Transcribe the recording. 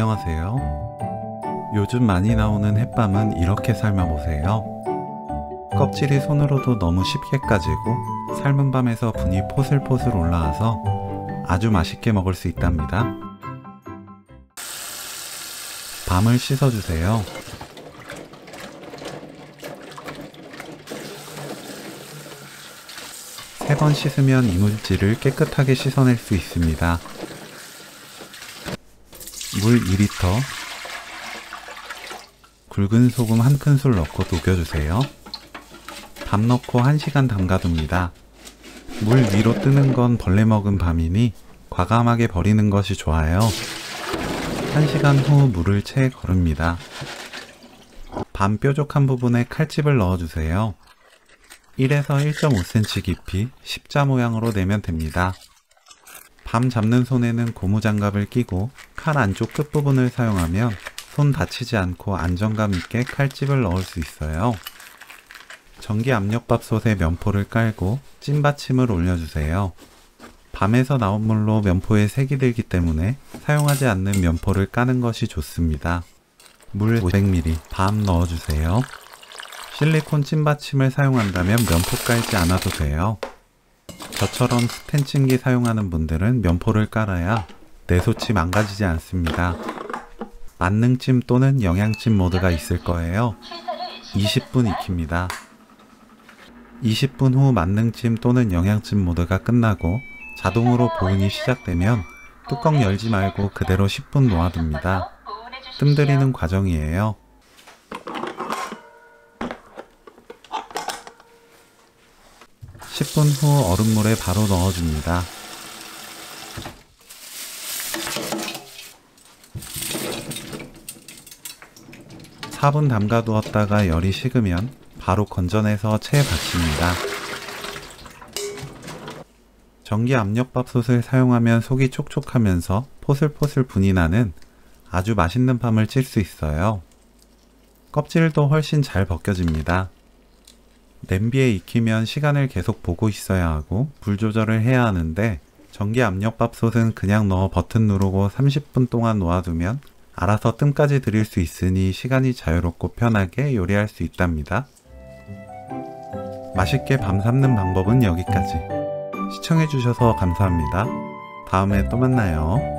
안녕하세요. 요즘 많이 나오는 햇밤은 이렇게 삶아보세요. 껍질이 손으로도 너무 쉽게 까지고 삶은 밤에서 분이 포슬포슬 올라와서 아주 맛있게 먹을 수 있답니다. 밤을 씻어주세요. 세 번 씻으면 이물질을 깨끗하게 씻어낼 수 있습니다. 물 2리터, 굵은 소금 1큰술 넣고 녹여주세요. 밤 넣고 1시간 담가둡니다. 물 위로 뜨는 건 벌레 먹은 밤이니 과감하게 버리는 것이 좋아요. 1시간 후 물을 채 거릅니다. 밤 뾰족한 부분에 칼집을 넣어주세요. 1에서 1.5cm 깊이 십자 모양으로 내면 됩니다. 밤 잡는 손에는 고무장갑을 끼고 칼 안쪽 끝부분을 사용하면 손 다치지 않고 안정감 있게 칼집을 넣을 수 있어요. 전기 압력밥솥에 면포를 깔고 찜받침을 올려주세요. 밤에서 나온 물로 면포에 색이 들기 때문에 사용하지 않는 면포를 까는 것이 좋습니다. 물 500ml 밤 넣어주세요. 실리콘 찜받침을 사용한다면 면포 깔지 않아도 돼요. 저처럼 스텐칭기 사용하는 분들은 면포를 깔아야 내솥이 망가지지 않습니다. 만능찜 또는 영양찜 모드가 있을 거예요. 20분 익힙니다. 20분 후 만능찜 또는 영양찜 모드가 끝나고 자동으로 보온이 시작되면 뚜껑 열지 말고 그대로 10분 놓아둡니다. 뜸 들이는 과정이에요. 10분 후 얼음물에 바로 넣어줍니다. (4분) 담가두었다가 열이 식으면 바로 건져내서 체에 받칩니다. 전기 압력밥솥을 사용하면 속이 촉촉하면서 포슬포슬 분이 나는 아주 맛있는 밤을 찔 수 있어요. 껍질도 훨씬 잘 벗겨집니다. 냄비에 익히면 시간을 계속 보고 있어야 하고 불 조절을 해야 하는데 전기 압력밥솥은 그냥 넣어 버튼 누르고 30분 동안 놓아두면 알아서 뜸까지 들일 수 있으니 시간이 자유롭고 편하게 요리할 수 있답니다. 맛있게 밤 삶는 방법은 여기까지. 시청해주셔서 감사합니다. 다음에 또 만나요.